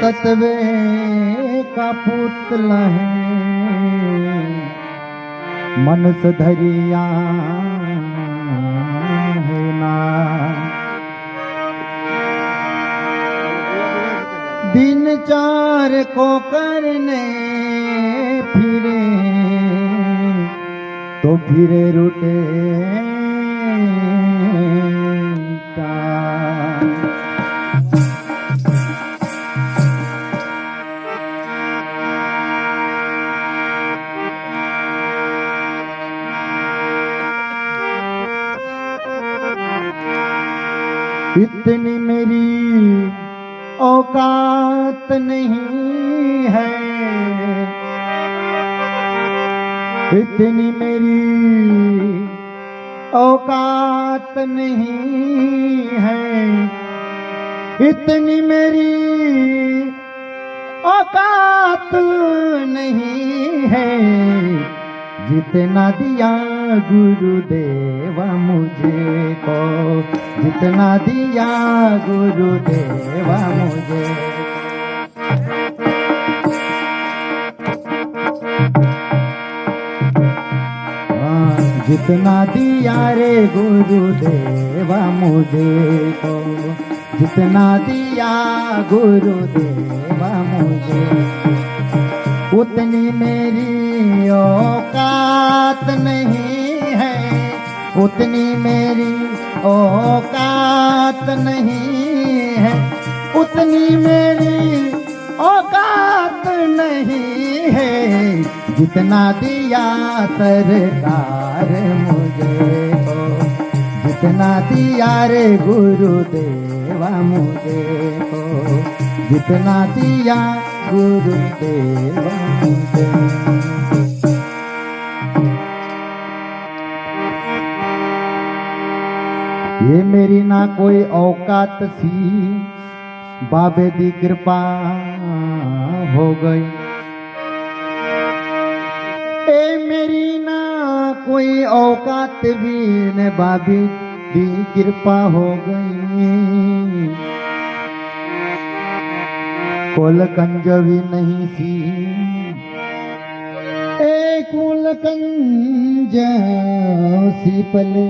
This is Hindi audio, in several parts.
तत्वे का पुतला है मनुष्य धरिया है ना। दिन चार को करने फिरे तो फिरे रुटे इतनी मेरी औकात नहीं है, इतनी मेरी औकात नहीं है, इतनी मेरी औकात नहीं है। जितना दिया गुरुदेवा मुझे को, जितना दिया गुरुदेवा मुझे। जितना दिया रे गुरुदेवा मुझे को, जितना दिया गुरुदेवा मुझे, उतनी मेरी औकात नहीं है, उतनी मेरी औकात नहीं है, उतनी मेरी औकात नहीं है। जितना दिया सरकार मुझे को, जितना दिया रे गुरुदेवा मुझे को, जितना दिया गुरुदेवा मुझे। ये मेरी ना कोई औकात सी बाबे दी कृपा हो गई, ए मेरी ना कोई औकात भी न बाबे दी कृपा हो गई। कुल कंज भी नहीं सी, ए कुल कंज सी पले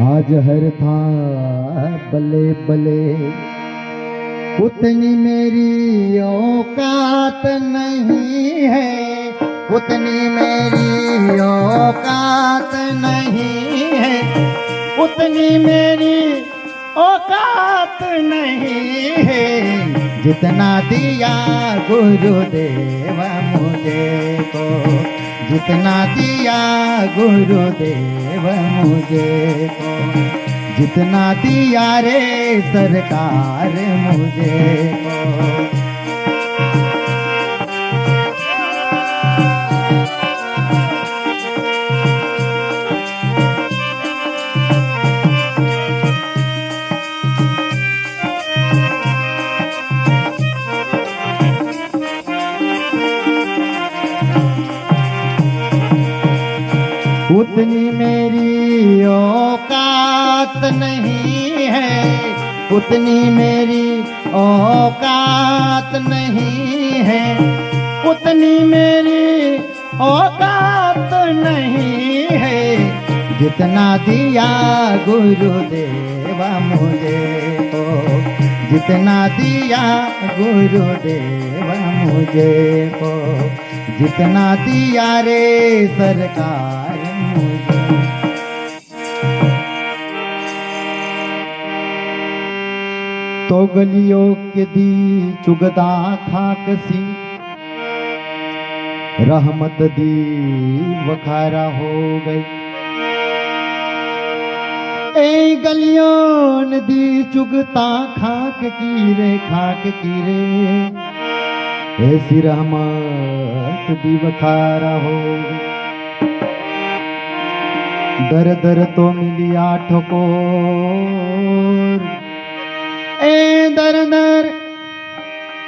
आज हर था बले बले। उतनी मेरी औकात नहीं है, उतनी मेरी औकात नहीं है, उतनी मेरी औकात नहीं है। जितना दिया गुरुदेवा मुझे को, जितना दिया गुरुदेवा मुझे को, जितना दिया रे सरकार मुझे को। उतनी मेरी औकात नहीं है, उतनी मेरी औकात नहीं है, उतनी मेरी औकात नहीं है। जितना दिया गुरुदेवा मुझे को, जितना दिया गुरुदेवा मुझे को, जितना दिया रे सरकार मुझे। तो गलियों के दी चुगदा खाक सी, रहमत दी वखारा हो गई। ए गलियों दी चुगता खाक की रे, खाक की रे, ऐसी रहमत दी वखारा हो गई। दर दर तो मिलिया ठोकोर, ए दर दर,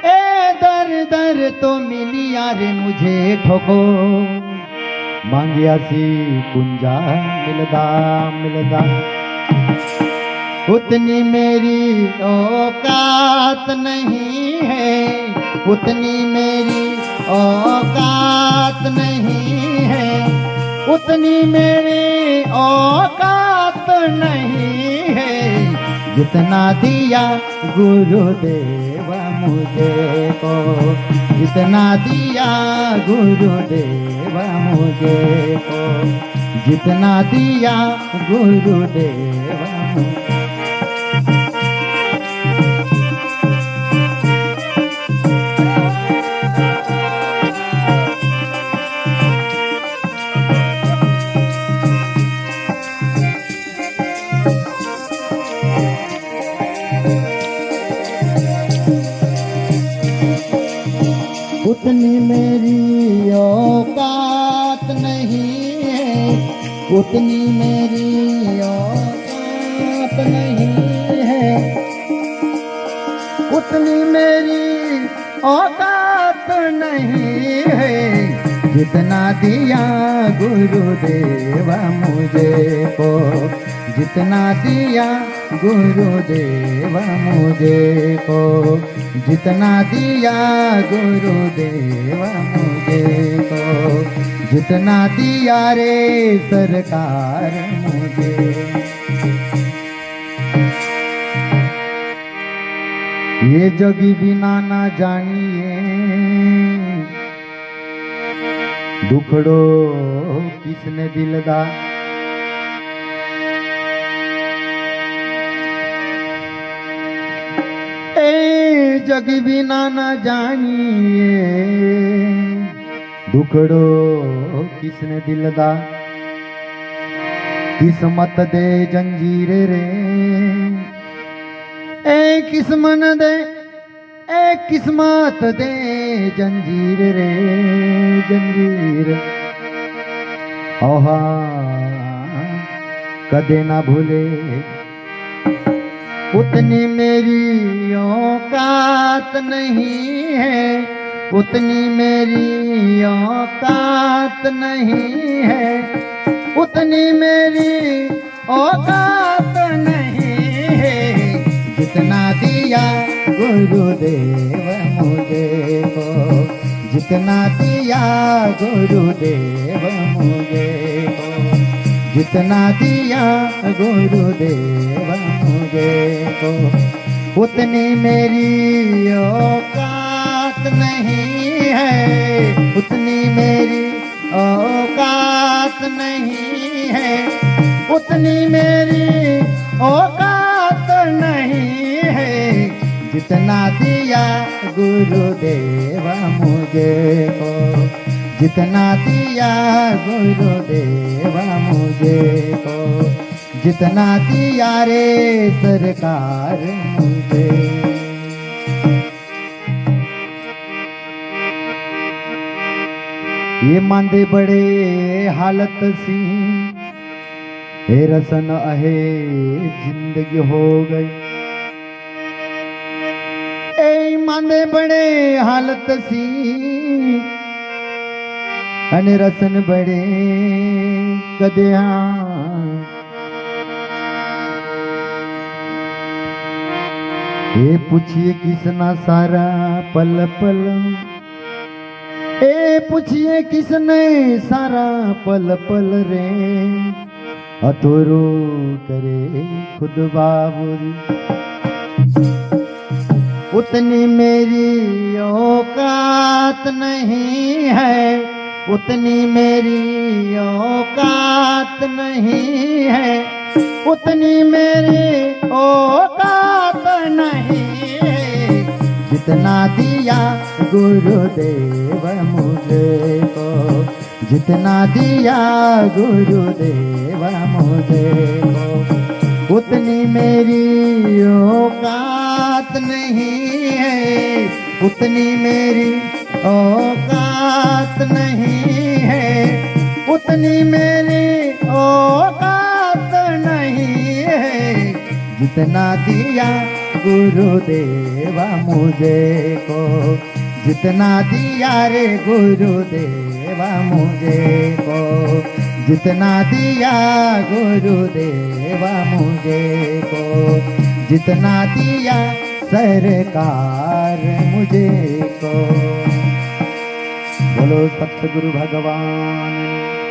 ए दर दर तो मिलिया रे मुझे ठोकोर। मांगिया सी कुंजा मिलदा मिलदा, उतनी मेरी औकात नहीं है, उतनी मेरी औकात नहीं है, उतनी मेरी औकात नहीं है, जितना दिया गुरुदेव मुझे को, जितना दिया गुरुदेव मुझे को, जितना दिया गुरुदेव मुझे। उतनी मेरी औकात नहीं है, उतनी मेरी औकात नहीं है, उतनी मेरी औकात नहीं है, जितना दिया गुरुदेव मुझे को, जितना दिया गुरुदेव मुझे को, जितना दिया गुरुदेव मुझे को, जितना दिया रे सरकार मुझे। ये जगी बिना ना जानिए, दुखड़ो किसने दिलदा, जग बिना न जानिए, दुखड़ो किसने दिलदा, किस्मत दे जंजीर रे, ए किस्मत दे, ए किस्मत दे जंजीर रे, जंजीर ओहा कदे ना भूले, उतनी मेरी औकात नहीं है, उतनी मेरी औकात नहीं है, उतनी मेरी औकात नहीं है, जितना दिया गुरुदेव मुझे को, जितना दिया गुरुदेव मुझे को, जितना दिया गुरुदेव मुझे को, उतनी मेरी औकात नहीं है, उतनी मेरी औकात नहीं है, उतनी मेरी औकात नहीं है, जितना दिया गुरुदेव मुझे को, जितना दिया गुरुदेव मुझे को, जितना दिया रे सरकार मुझे। ये मांदे बड़े हालत सी, हे रसन अहे जिंदगी हो गई, ए मांदे बड़े हालत सी, अने रसन बड़े कदया, ए पूछिए किसना सारा पल पल, ए पूछिए किसने सारा पल पल रे, अतुरु करे खुद बाबुरी, उतनी मेरी औकात नहीं है, उतनी मेरी औकात नहीं है, उतनी मेरी औकात नहीं है, जितना दिया गुरुदेव मुझे को, जितना दिया गुरुदेव मुझे को, उतनी मेरी औकात नहीं है, उतनी मेरी औकात नहीं है, उतनी मेरी औकात नहीं है, जितना दिया गुरुदेव मुझे को, जितना दिया रे गुरुदेव मुझे को, जितना दिया गुरुदेव मुझे को, जितना दिया सरकार मुझे को। को। बोलो सतगुरु भगवान